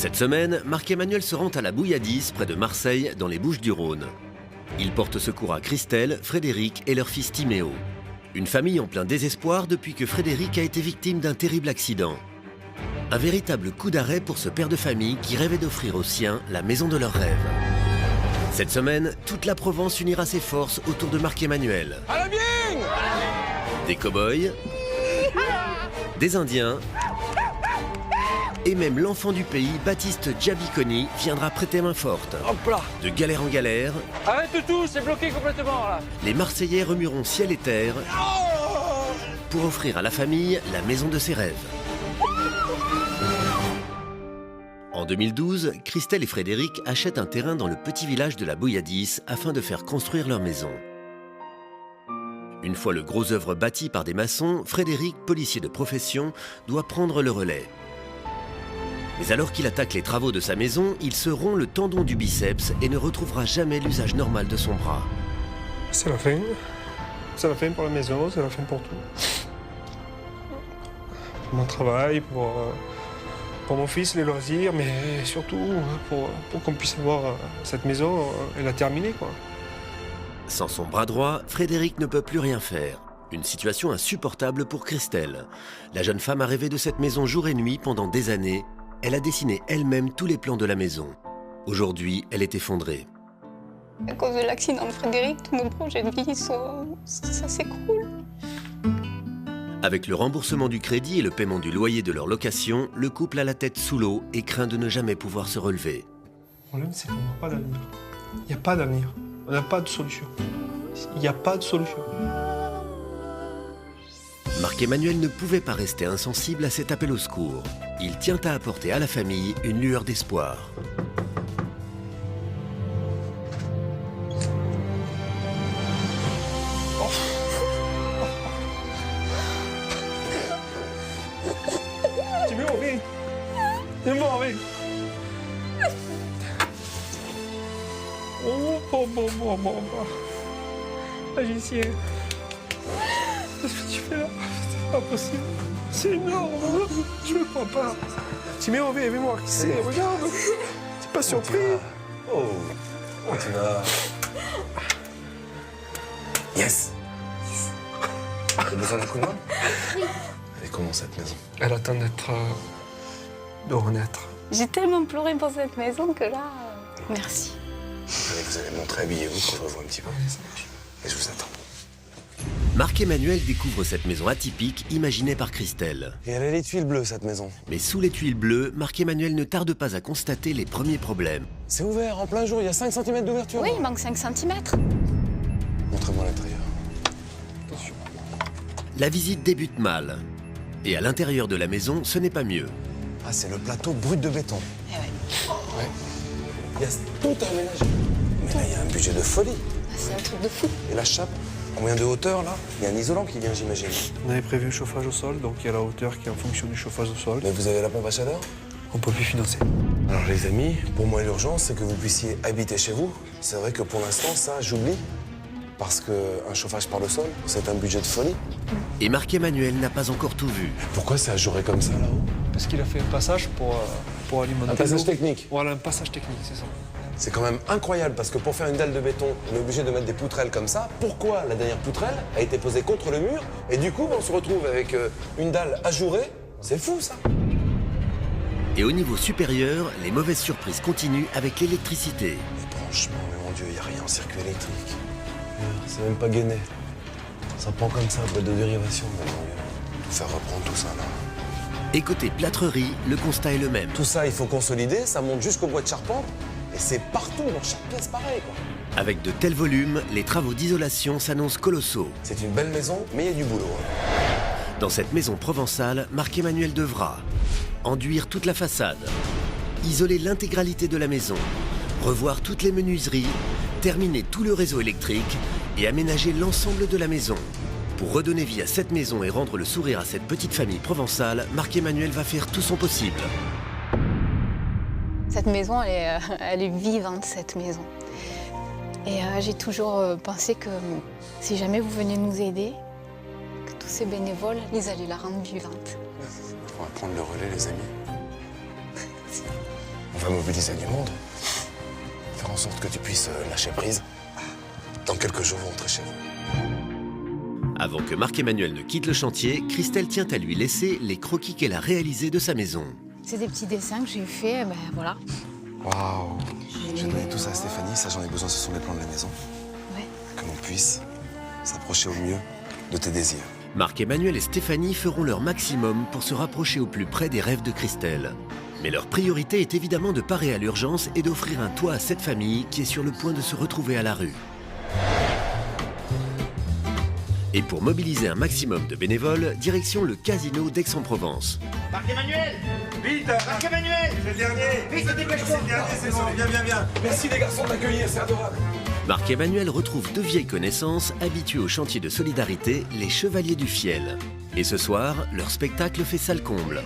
Cette semaine, Marc-Emmanuel se rend à la Bouilladisse, près de Marseille, dans les Bouches-du-Rhône. Il porte secours à Christelle, Frédéric et leur fils Timéo. Une famille en plein désespoir depuis que Frédéric a été victime d'un terrible accident. Un véritable coup d'arrêt pour ce père de famille qui rêvait d'offrir aux siens la maison de leurs rêves. Cette semaine, toute la Provence unira ses forces autour de Marc-Emmanuel. Des cow-boys, des Indiens, et même l'enfant du pays, Baptiste Giabiconi, viendra prêter main forte. Hop là! De galère en galère, Arrête tout, c'est bloqué complètement là! les Marseillais remueront ciel et terre pour offrir à la famille la maison de ses rêves. En 2012, Christelle et Frédéric achètent un terrain dans le petit village de la Bouilladisse afin de faire construire leur maison. Une fois le gros œuvre bâti par des maçons, Frédéric, policier de profession, doit prendre le relais. Mais alors qu'il attaque les travaux de sa maison, il se rompt le tendon du biceps et ne retrouvera jamais l'usage normal de son bras. C'est la fin. C'est la fin pour la maison, c'est la fin pour tout. Pour mon travail, pour mon fils, les loisirs, mais surtout pour qu'on puisse avoir cette maison et la terminer, quoi. Sans son bras droit, Frédéric ne peut plus rien faire. Une situation insupportable pour Christelle. La jeune femme a rêvé de cette maison jour et nuit pendant des années. Elle a dessiné elle-même tous les plans de la maison. Aujourd'hui, elle est effondrée. À cause de l'accident de Frédéric, tous nos projets de vie, ça s'écroule. Avec le remboursement du crédit et le paiement du loyer de leur location, le couple a la tête sous l'eau et craint de ne jamais pouvoir se relever. Le problème, c'est qu'on n'a pas d'avenir. Il n'y a pas d'avenir. On n'a pas de solution. Il n'y a pas de solution. Marc-Emmanuel ne pouvait pas rester insensible à cet appel au secours. Il tient à apporter à la famille une lueur d'espoir. Timéo, viens. Viens me voir, viens. Oh. Magicien. Qu'est-ce que tu fais là? C'est pas possible. C'est énorme. Je ne crois pas. Timéo, viens voir qui c'est. Regarde. T'es pas surpris? Oh, tu vas. Yes. T'as besoin d'un coup de main? Oui. Elle est comment cette maison? Elle attend d'être... de renaître. J'ai tellement pleuré pour cette maison que là, merci. Allez, vous allez montrer, habillez-vous, qu'on se revoie un petit peu. Et je vous attends. Marc-Emmanuel découvre cette maison atypique imaginée par Christelle. Et elle a les tuiles bleues, cette maison. Mais sous les tuiles bleues, Marc-Emmanuel ne tarde pas à constater les premiers problèmes. C'est ouvert, en plein jour, il y a 5 cm d'ouverture. Oui, il manque 5 cm. Montrez-moi l'intérieur. Attention. La visite débute mal. Et à l'intérieur de la maison, ce n'est pas mieux. Ah, c'est le plateau brut de béton. Eh ouais. Ouais. Il y a tout à aménager. Mais là, il y a un budget de folie. C'est un truc de fou. Et la chape, combien de hauteur, là? Il y a un isolant qui vient, j'imagine. On avait prévu un chauffage au sol, donc il y a la hauteur qui est en fonction du chauffage au sol. Mais vous avez la pompe à chaleur? On peut plus financer. Alors les amis, pour moi l'urgence c'est que vous puissiez habiter chez vous. C'est vrai que pour l'instant ça j'oublie. Parce qu'un chauffage par le sol, c'est un budget de folie. Et Marc-Emmanuel n'a pas encore tout vu. Pourquoi c'est ajouré comme ça là-haut? Parce qu'il a fait un passage pour alimenter. Un passage l'eau. technique. Voilà, un passage technique, c'est ça. C'est quand même incroyable parce que pour faire une dalle de béton, on est obligé de mettre des poutrelles comme ça. Pourquoi la dernière poutrelle a été posée contre le mur et du coup on se retrouve avec une dalle ajourée? C'est fou ça. Et au niveau supérieur, les mauvaises surprises continuent avec l'électricité. Les branchements, mais mon Dieu, il n'y a rien en circuit électrique. C'est même pas gainé. Ça prend comme ça, boîte de dérivation. Tout faire reprendre tout ça là. Et côté plâtrerie, le constat est le même. Tout ça, il faut consolider, ça monte jusqu'au bois de charpente. Et c'est partout, dans chaque pièce pareil quoi. Avec de tels volumes, les travaux d'isolation s'annoncent colossaux. C'est une belle maison, mais il y a du boulot. Dans cette maison provençale, Marc-Emmanuel devra enduire toute la façade, isoler l'intégralité de la maison, revoir toutes les menuiseries, terminer tout le réseau électrique et aménager l'ensemble de la maison. Pour redonner vie à cette maison et rendre le sourire à cette petite famille provençale, Marc-Emmanuel va faire tout son possible. Cette maison, elle est vivante, cette maison. Et j'ai toujours pensé que si jamais vous venez nous aider, que tous ces bénévoles, ils allaient la rendre vivante. On va prendre le relais, les amis. On va mobiliser du monde. Faire en sorte que tu puisses lâcher prise. Dans quelques jours, vous rentrez chez vous. Avant que Marc-Emmanuel ne quitte le chantier, Christelle tient à lui laisser les croquis qu'elle a réalisés de sa maison. C'est des petits dessins que j'ai fait, ben voilà. Waouh! J'ai donné tout ça à Stéphanie, ça j'en ai besoin, ce sont les plans de la maison. Ouais. Que l'on puisse s'approcher au mieux de tes désirs. Marc-Emmanuel et Stéphanie feront leur maximum pour se rapprocher au plus près des rêves de Christelle. Mais leur priorité est évidemment de parer à l'urgence et d'offrir un toit à cette famille qui est sur le point de se retrouver à la rue. Et pour mobiliser un maximum de bénévoles, direction le casino d'Aix-en-Provence. Marc-Emmanuel! Vite! Marc-Emmanuel! C'est le dernier! Vite, dépêche-toi! C'est le dernier, c'est bon, viens. Merci les garçons de m'accueillir, c'est adorable. Marc-Emmanuel retrouve deux vieilles connaissances habituées au chantier de solidarité, les Chevaliers du Fiel. Et ce soir, leur spectacle fait salle comble.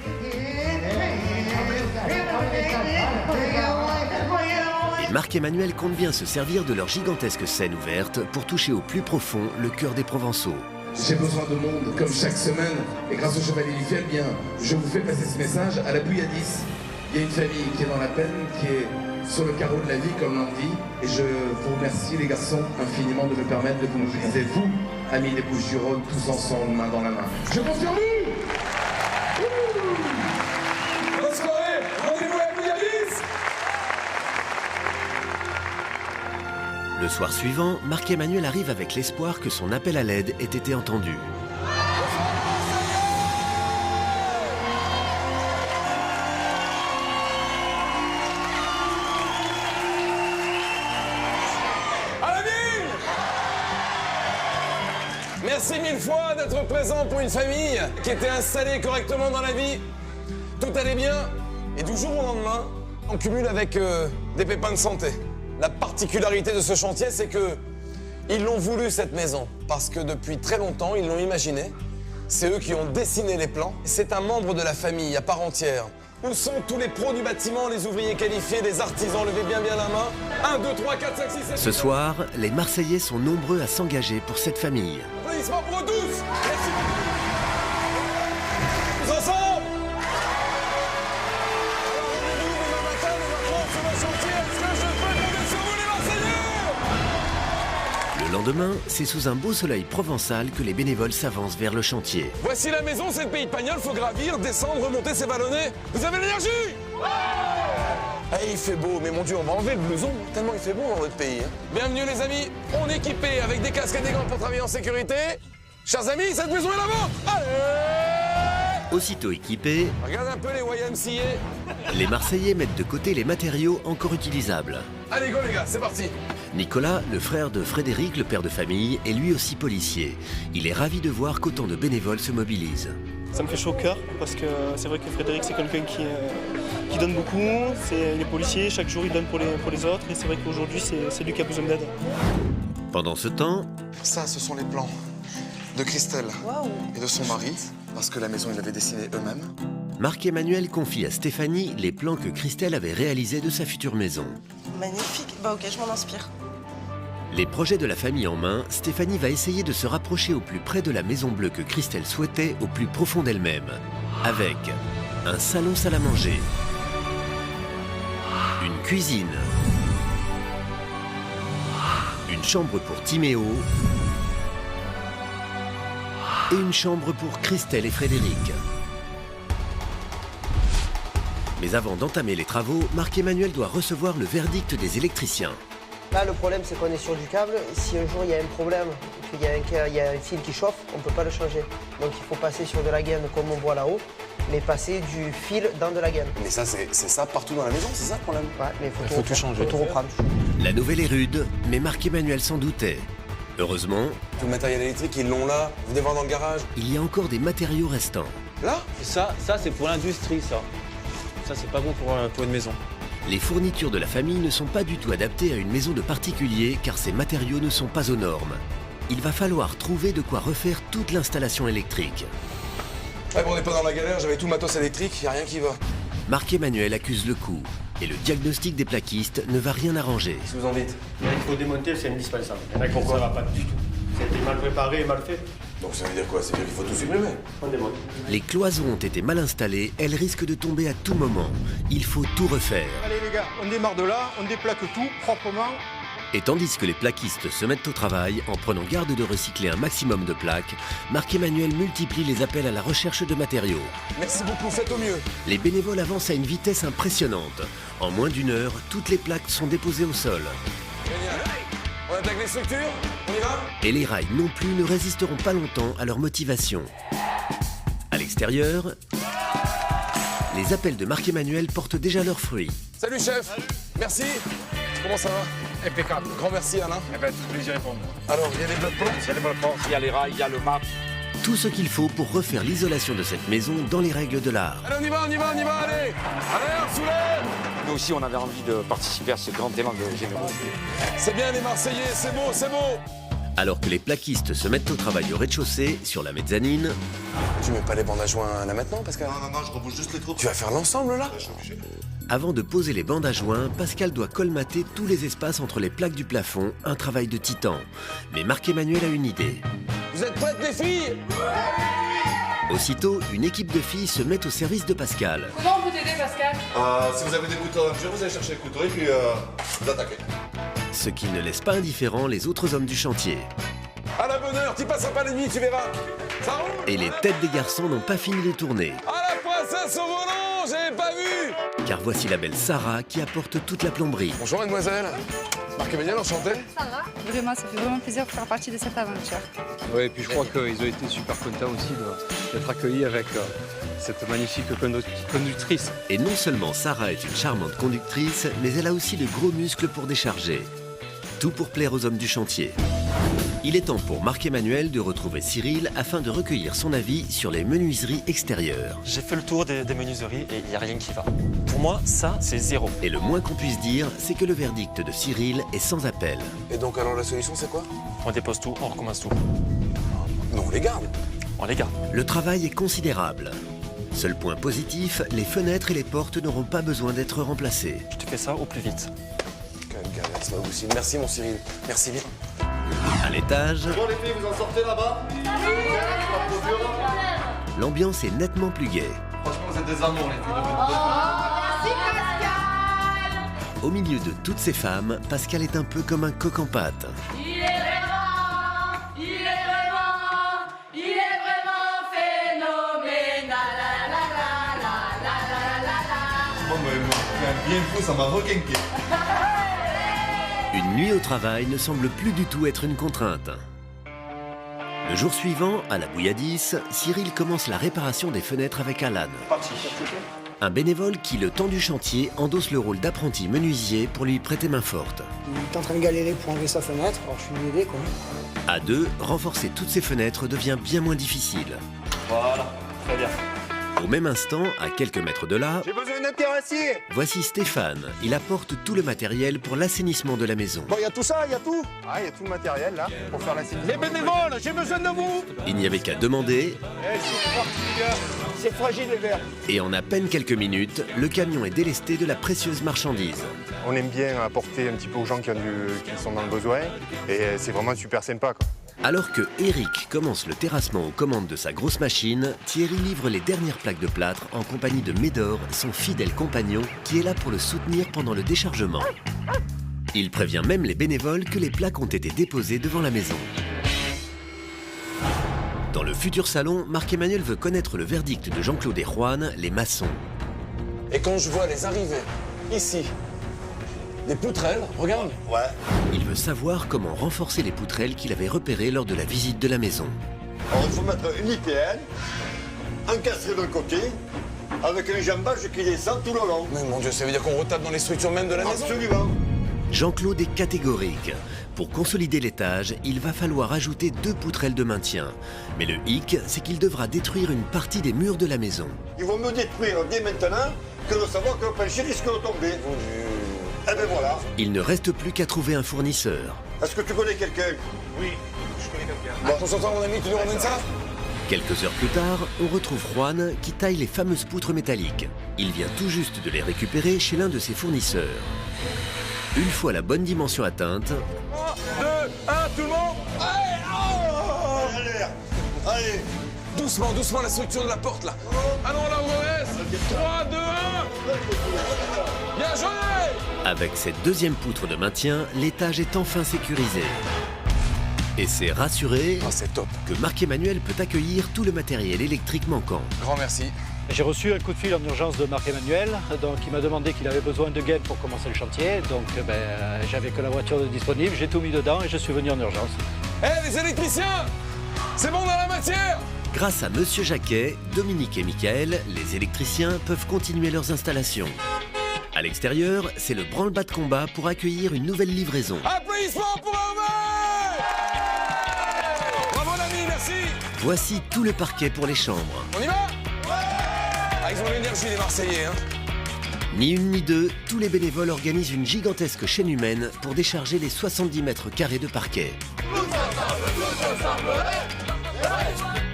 Et Marc-Emmanuel compte bien se servir de leur gigantesque scène ouverte pour toucher au plus profond le cœur des Provençaux. J'ai besoin de monde, comme chaque semaine, et grâce au Chevalier du Fiel, bien, je vous fais passer ce message à la Bouilladis. Il y a une famille qui est dans la peine, qui est sur le carreau de la vie, comme l'on dit, et je vous remercie, les garçons, infiniment de me permettre de vous mobiliser, vous, amis des Bouches-du-Rhône, tous ensemble, main dans la main. Je compte sur vous! Bonne soirée, rendez-vous à la Bouilladis. Le soir suivant, Marc-Emmanuel arrive avec l'espoir que son appel à l'aide ait été entendu. Merci mille fois d'être présent pour une famille qui était installée correctement dans la vie. Tout allait bien et du jour au lendemain, on cumule avec des pépins de santé. La particularité de ce chantier, c'est que ils l'ont voulu cette maison parce que depuis très longtemps, ils l'ont imaginée. C'est eux qui ont dessiné les plans. C'est un membre de la famille à part entière. Où sont tous les pros du bâtiment, les ouvriers qualifiés, les artisans? Levez bien la main. 1, 2, 3, 4, 5, 6, 7... Ce soir, les Marseillais sont nombreux à s'engager pour cette famille. Applaudissements pour eux tous. Merci. Tous ensemble. Rendez-vous demain matin, sur le chantier. Est-ce que je peux compter sur vous, les Marseillais? Le lendemain, c'est sous un beau soleil provençal que les bénévoles s'avancent vers le chantier. Voici la maison, c'est le pays de Pagnol. Faut gravir, descendre, remonter, s'évalonner. Vous avez l'énergie? Il fait beau, mais mon Dieu, on va enlever le blouson, tellement il fait beau dans votre pays. Bienvenue les amis, on est équipés avec des casques et des gants pour travailler en sécurité. Chers amis, cette maison est la vôtre. Allez! Aussitôt équipés, Regardez un peu les YMCA. les Marseillais mettent de côté les matériaux encore utilisables. Allez, go les gars, c'est parti. Nicolas, le frère de Frédéric, le père de famille, est lui aussi policier. Il est ravi de voir qu'autant de bénévoles se mobilisent. Ça me fait chaud au cœur parce que c'est vrai que Frédéric c'est quelqu'un qui donne beaucoup, il est policier, chaque jour il donne pour les autres et c'est vrai qu'aujourd'hui c'est lui qui a besoin d'aide. Pendant ce temps, Ça, ce sont les plans de Christelle et de son mari, parce que la maison, ils l'avaient dessinée eux-mêmes. Marc-Emmanuel confie à Stéphanie les plans que Christelle avait réalisés de sa future maison. Magnifique. Bah ok, je m'en inspire. Les projets de la famille en main, Stéphanie va essayer de se rapprocher au plus près de la maison bleue que Christelle souhaitait au plus profond d'elle-même. Avec un salon salle à manger, une cuisine, une chambre pour Timéo et une chambre pour Christelle et Frédéric. Mais avant d'entamer les travaux, Marc-Emmanuel doit recevoir le verdict des électriciens. Là, le problème, c'est qu'on est sur du câble. Si un jour il y a un problème, qu'il y a un fil qui chauffe, on ne peut pas le changer. Donc il faut passer sur de la gaine comme on voit là-haut, mais passer du fil dans de la gaine. Mais ça, c'est ça partout dans la maison, c'est ça le problème? Ouais, mais il faut tout changer. Faut tout reprendre. La nouvelle est rude, mais Marc-Emmanuel s'en doutait. Heureusement, Tout le matériel électrique, ils l'ont là. Vous venez voir dans le garage. il y a encore des matériaux restants. Là? Ça c'est pour l'industrie, ça. Ça, c'est pas bon pour une maison. Les fournitures de la famille ne sont pas du tout adaptées à une maison de particulier car ces matériaux ne sont pas aux normes. Il va falloir trouver de quoi refaire toute l'installation électrique. Ouais, bon, on n'est pas dans la galère, j'avais tout le matos électrique, il n'y a rien qui va. Marc-Emmanuel accuse le coup et le diagnostic des plaquistes ne va rien arranger. Si vous en dites. Il faut démonter, c'est indispensable. Il y en a qui ça va pas du tout. C'était mal préparé et mal fait. Donc ça veut dire quoi? C'est dire qu'il faut tout supprimer. Les cloisons ont été mal installées, elles risquent de tomber à tout moment. Il faut tout refaire. Allez les gars, on démarre de là, on déplaque tout proprement. Et tandis que les plaquistes se mettent au travail, en prenant garde de recycler un maximum de plaques, Marc-Emmanuel multiplie les appels à la recherche de matériaux. Merci beaucoup, faites au mieux. Les bénévoles avancent à une vitesse impressionnante. En moins d'une heure, toutes les plaques sont déposées au sol. Génial. On attaque les structures? On y va? Et les rails non plus ne résisteront pas longtemps à leur motivation. À l'extérieur, les appels de Marc-Emmanuel portent déjà leurs fruits. Salut chef. Merci. Comment ça va? Impeccable. Grand merci Alain. Eh ben, tout plaisir pour moi. Alors, il y a les blocs plans? Il y a les blocs, il y a les rails, il y a le map. Tout ce qu'il faut pour refaire l'isolation de cette maison dans les règles de l'art. Allez, on y va, allez. Allez, on soulève. Nous aussi, on avait envie de participer à ce grand élan de générosité. C'est bien les Marseillais, c'est beau, c'est beau. Alors que les plaquistes se mettent au travail au rez-de-chaussée, sur la mezzanine, Tu mets pas les bandes à joint là maintenant, Pascal? Non, je rebouge juste les trous. Tu vas faire l'ensemble là? Je suis obligé. avant de poser les bandes à joint, Pascal doit colmater tous les espaces entre les plaques du plafond, un travail de titan. Mais Marc-Emmanuel a une idée. Vous êtes prêtes les filles? Aussitôt, une équipe de filles se met au service de Pascal. Comment on peut t'aider, Pascal? Si vous avez des couteaux, vous allez chercher les couteaux et puis vous attaquez. Ce qui ne laisse pas indifférents les autres hommes du chantier. À la bonne heure, tu passeras pas les nuits, tu verras. Ça roule? Et les têtes des garçons n'ont pas fini de tourner. À la princesse au volant, j'avais pas vu. Car voici la belle Sarah qui apporte toute la plomberie. Bonjour mademoiselle. Marc-Emmanuel, enchanté. Ça va? Vraiment, ça fait vraiment plaisir de faire partie de cette aventure. Oui, et puis je crois qu'ils ont été super contents aussi d'être accueillis avec cette magnifique conductrice. Et non seulement Sarah est une charmante conductrice, mais elle a aussi de gros muscles pour décharger. Tout pour plaire aux hommes du chantier. Il est temps pour Marc-Emmanuel de retrouver Cyril afin de recueillir son avis sur les menuiseries extérieures. J'ai fait le tour des menuiseries et il n'y a rien qui va. Pour moi, ça, c'est zéro. Et le moins qu'on puisse dire, c'est que le verdict de Cyril est sans appel. Et donc alors la solution c'est quoi? On dépose tout, on recommence tout. Non, on les garde. On les garde. Le travail est considérable. Seul point positif, les fenêtres et les portes n'auront pas besoin d'être remplacées. Je te fais ça au plus vite. Quelle galère, c'est pas possible. Merci mon Cyril. Merci bien. À l'étage, Bon les filles, vous en sortez là-bas? l'ambiance est nettement plus gaie. Franchement, vous êtes des amours les filles. Au milieu de toutes ces femmes, Pascal est un peu comme un coq en pâte. Il est vraiment phénoménal. Bon, mais bien fou, ça m'a requinqué. Une nuit au travail ne semble plus du tout être une contrainte. Le jour suivant, à la bouilladisse, Cyril commence la réparation des fenêtres avec Alan. Un bénévole qui, le temps du chantier, endosse le rôle d'apprenti menuisier pour lui prêter main forte. Il est en train de galérer pour enlever sa fenêtre, alors je suis venu l'aider quoi. À deux, renforcer toutes ces fenêtres devient bien moins difficile. Voilà, très bien. Au même instant, à quelques mètres de là, J'ai besoin d'un terrassier. voici Stéphane. Il apporte tout le matériel pour l'assainissement de la maison. Bon, il y a tout ça, il y a tout. Ah, il y a tout le matériel là pour faire la séance. Les bénévoles, j'ai besoin de vous. Il n'y avait qu'à demander, C'est parti les gars. C'est fragile les verres. et en à peine quelques minutes, le camion est délesté de la précieuse marchandise. On aime bien apporter un petit peu aux gens qui sont dans le besoin et c'est vraiment super sympa quoi. Alors que Eric commence le terrassement aux commandes de sa grosse machine, Thierry livre les dernières plaques de plâtre en compagnie de Médor, son fidèle compagnon, qui est là pour le soutenir pendant le déchargement. Il prévient même les bénévoles que les plaques ont été déposées devant la maison. Dans le futur salon, Marc-Emmanuel veut connaître le verdict de Jean-Claude et Juan, les maçons. Et quand je vois les arrivées, ici, des poutrelles, regarde. Ouais. Il veut savoir comment renforcer les poutrelles qu'il avait repérées lors de la visite de la maison. Alors il faut mettre une IPN, encastré d'un côté, avec un jambage qui descend tout le long. Mais mon Dieu, ça veut dire qu'on retape dans les structures même de la maison? Absolument. Jean-Claude est catégorique. Pour consolider l'étage, il va falloir ajouter 2 poutrelles de maintien. Mais le hic, c'est qu'il devra détruire une partie des murs de la maison. Il vaut mieux détruire dès maintenant que de savoir que le plancher risque de tomber. Eh ben voilà. Il ne reste plus qu'à trouver un fournisseur. Est-ce que tu connais quelqu'un? Oui, je connais quelqu'un. Bon, on s'entend mon ami, tu nous ramènes ça? Quelques heures plus tard, on retrouve Juan qui taille les fameuses poutres métalliques. Il vient tout juste de les récupérer chez l'un de ses fournisseurs. Une fois la bonne dimension atteinte, 2, 1, tout le monde. Allez. Doucement, doucement, la structure de la porte, là. Ah non, la mauvaise. 3, 2, 1. Bien joué. Avec cette deuxième poutre de maintien, l'étage est enfin sécurisé. Et c'est rassuré c'est top. que Marc-Emmanuel peut accueillir tout le matériel électrique manquant. Grand merci. J'ai reçu un coup de fil en urgence de Marc-Emmanuel, donc il m'a demandé qu'il avait besoin de gaines pour commencer le chantier, donc j'avais que la voiture de disponible, j'ai tout mis dedans et je suis venu en urgence. Les électriciens, c'est bon dans la matière. Grâce à Monsieur Jacquet, Dominique et Michael, les électriciens peuvent continuer leurs installations. À l'extérieur, c'est le branle-bas de combat pour accueillir une nouvelle livraison. Applaudissements pour Hervé. Bravo l'ami, merci. Voici tout le parquet pour les chambres. On y va. Ils ont l'énergie, les Marseillais. Ni une ni deux, tous les bénévoles organisent une gigantesque chaîne humaine pour décharger les 70 mètres carrés de parquet.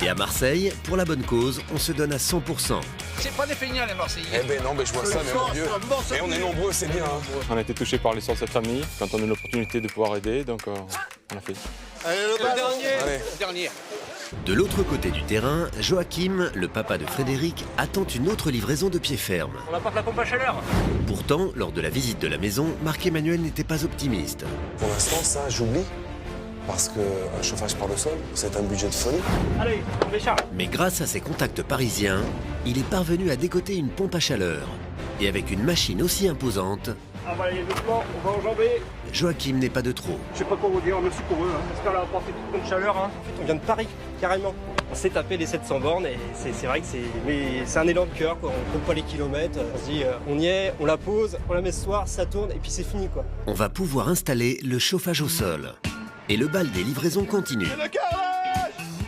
Et à Marseille, pour la bonne cause, on se donne à 100%. C'est pas des feignants les Marseillais. Eh ben non, je vois ça, mais mon Dieu. Et on est nombreux, c'est bien. On a été touchés par l'essor de cette famille, quand on a eu l'opportunité de pouvoir aider, donc on a fait. Allez, le dernier. Le dernier. De l'autre côté du terrain, Joachim, le papa de Frédéric, attend une autre livraison de pied ferme. On apporte la pompe à chaleur. Pourtant, lors de la visite de la maison, Marc-Emmanuel n'était pas optimiste. Pour l'instant, ça, j'oublie. Parce qu'un chauffage par le sol, c'est un budget de folie. Allez, on décharge. Mais grâce à ses contacts parisiens, il est parvenu à dégoter une pompe à chaleur. Et avec une machine aussi imposante, On va aller doucement, on va enjamber. Joachim n'est pas de trop. Je sais pas quoi vous dire, merci pour eux. J'espère leur apporter toute une chaleur. On vient de Paris, carrément. On s'est tapé les 700 bornes et c'est vrai que c'est un élan de cœur, quoi. On compte pas les kilomètres, on se dit on y est, on la pose, on la met ce soir, ça tourne et puis c'est fini, quoi. On va pouvoir installer le chauffage au sol. Et le bal des livraisons continue.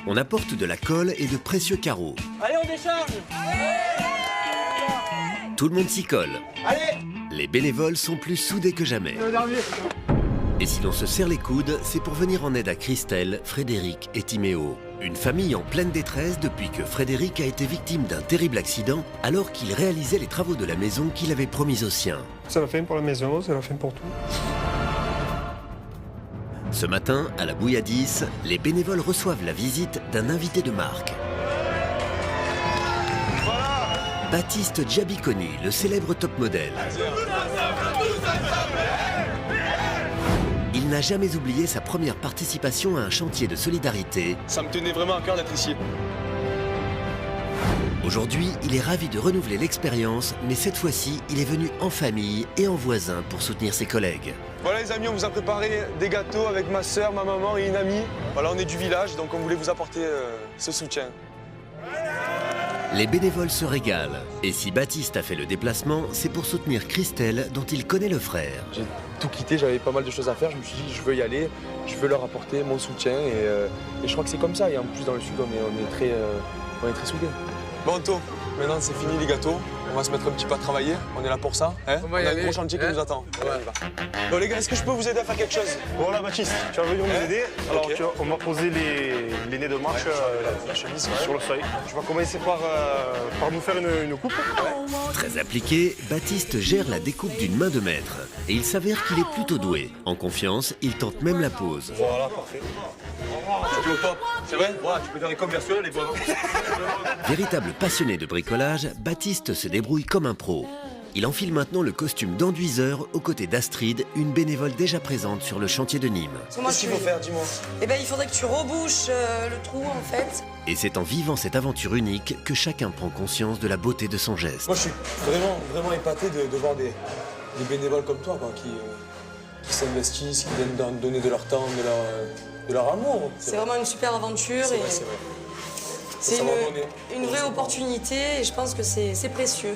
On apporte de la colle et de précieux carreaux. Allez, on décharge. Tout le monde s'y colle. Allez. Les bénévoles sont plus soudés que jamais. Et si l'on se serre les coudes, c'est pour venir en aide à Christelle, Frédéric et Timéo. Une famille en pleine détresse depuis que Frédéric a été victime d'un terrible accident alors qu'il réalisait les travaux de la maison qu'il avait promis aux siens. C'est la fin pour la maison, c'est la fin pour tout. Ce matin, à la Bouilladis, les bénévoles reçoivent la visite d'un invité de marque. Baptiste Giabiconi, le célèbre top modèle. Il n'a jamais oublié sa première participation à un chantier de solidarité. Ça me tenait vraiment à cœur d'être ici. Aujourd'hui, il est ravi de renouveler l'expérience, mais cette fois-ci, il est venu en famille et en voisin pour soutenir ses collègues. Voilà les amis, on vous a préparé des gâteaux avec ma soeur, ma maman et une amie. Voilà, on est du village, donc on voulait vous apporter ce soutien. Les bénévoles se régalent. Et si Baptiste a fait le déplacement, c'est pour soutenir Christelle, dont il connaît le frère. J'ai tout quitté, j'avais pas mal de choses à faire. Je me suis dit, je veux y aller, je veux leur apporter mon soutien. Et je crois que c'est comme ça. Et en plus, dans le sud, on est très soudés. Bon, Anto, maintenant c'est fini les gâteaux. On va se mettre un petit peu à travailler. On est là pour ça. Hein, on a un gros chantier qui nous attend. Ouais. On y va. Bon, les gars, est-ce que je peux vous aider à faire quelque chose? Voilà, Baptiste, tu vas venir nous aider. Alors, okay. On va poser les nez de marche la chemise, sur le seuil. Je vais commencer par nous faire une coupe. Très appliqué, Baptiste gère la découpe d'une main de maître. Et il s'avère qu'il est plutôt doué. En confiance, il tente même la pose. Voilà, parfait. C'est au top. C'est vrai? Voilà, tu peux faire les conversions, les bonnes. Véritable passionné de bricolage, Baptiste se débrouille comme un pro. Il enfile maintenant le costume d'enduiseur aux côtés d'Astrid, une bénévole déjà présente sur le chantier de Nîmes. Qu'est-ce qu'il faut faire, dis-moi? Eh ben, il faudrait que tu rebouches le trou, en fait. Et c'est en vivant cette aventure unique que chacun prend conscience de la beauté de son geste. Moi, je suis vraiment épaté de voir des bénévoles comme toi, quoi, qui s'investissent, qui viennent donner de leur temps, de leur amour. C'est vraiment une super aventure. C'est vrai, c'est vrai. C'est une vraie opportunité et je pense que c'est précieux.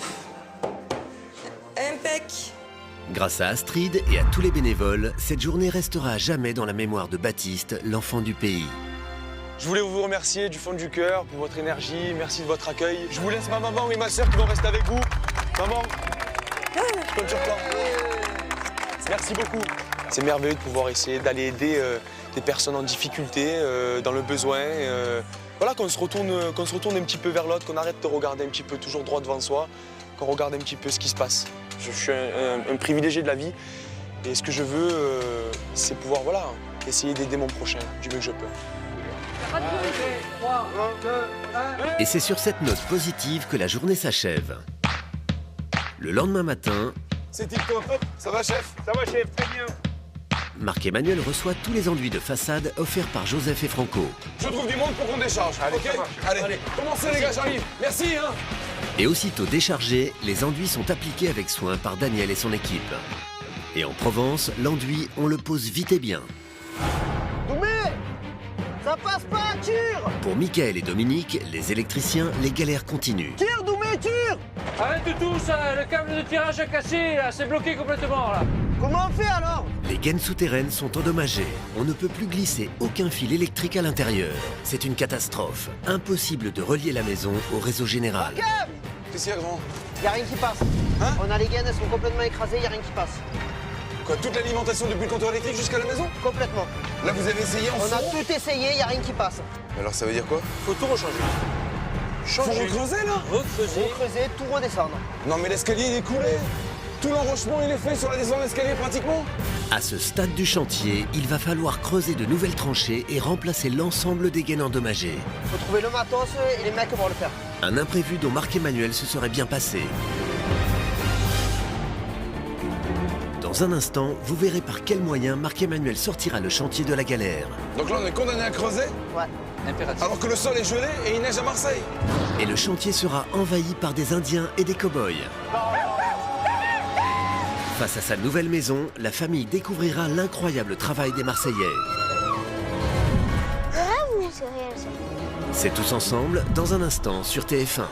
Impec. Grâce à Astrid et à tous les bénévoles, cette journée restera à jamais dans la mémoire de Baptiste, l'enfant du pays. Je voulais vous remercier du fond du cœur pour votre énergie, merci de votre accueil. Je vous laisse ma maman et ma soeur qui vont rester avec vous. Maman, je compte sur toi. Merci beaucoup. C'est merveilleux de pouvoir essayer d'aller aider des personnes en difficulté, dans le besoin. Voilà, qu'on se retourne un petit peu vers l'autre, qu'on arrête de regarder un petit peu toujours droit devant soi, qu'on regarde un petit peu ce qui se passe. Je suis un privilégié de la vie et ce que je veux, c'est pouvoir essayer d'aider mon prochain du mieux que je peux. Et c'est sur cette note positive que la journée s'achève. Le lendemain matin, C'est tip-top. Ça va, chef? Ça va, chef, très bien. Marc-Emmanuel reçoit tous les enduits de façade offerts par Joseph et Franco. Je trouve du monde pour qu'on décharge. Allez, ok? ça marche. Allez, commencez les gars, j'arrive. Merci, hein. Et aussitôt déchargés, les enduits sont appliqués avec soin par Daniel et son équipe. Et en Provence, l'enduit, on le pose vite et bien. Doumé, ça passe pas, tire. Pour Michael et Dominique, les électriciens, les galères continuent. Tire, Doumé, tire. Arrête tout ça, le câble de tirage a cassé, là, c'est bloqué complètement là. Comment on fait alors? Les gaines souterraines sont endommagées. On ne peut plus glisser aucun fil électrique à l'intérieur. C'est une catastrophe. Impossible de relier la maison au réseau général. Qu'est-ce qu'il y a, grand? Y a rien qui passe. Hein? On a les gaines, elles sont complètement écrasées, y a rien qui passe. Quoi, toute l'alimentation depuis le compteur électrique jusqu'à la maison? Complètement. Là, vous avez essayé en On a fond? tout essayé, y a rien qui passe. Alors, ça veut dire quoi? Faut tout rechanger. Faut recreuser, là? Recreuser, tout redescendre. Non, mais l'escalier, il est coulé. Tout l'enrochement, il est fait sur la descente d'escalier, pratiquement. À ce stade du chantier, il va falloir creuser de nouvelles tranchées et remplacer l'ensemble des gaines endommagées. Faut trouver le matos et les mecs pour le faire. Un imprévu dont Marc-Emmanuel se serait bien passé. Dans un instant, vous verrez par quels moyens Marc-Emmanuel sortira le chantier de la galère. Donc là, on est condamné à creuser? Ouais. Impératif. Alors que le sol est gelé et il neige à Marseille. Et le chantier sera envahi par des Indiens et des cow-boys. Face à sa nouvelle maison, la famille découvrira l'incroyable travail des Marseillais. C'est tous ensemble, dans un instant, sur TF1.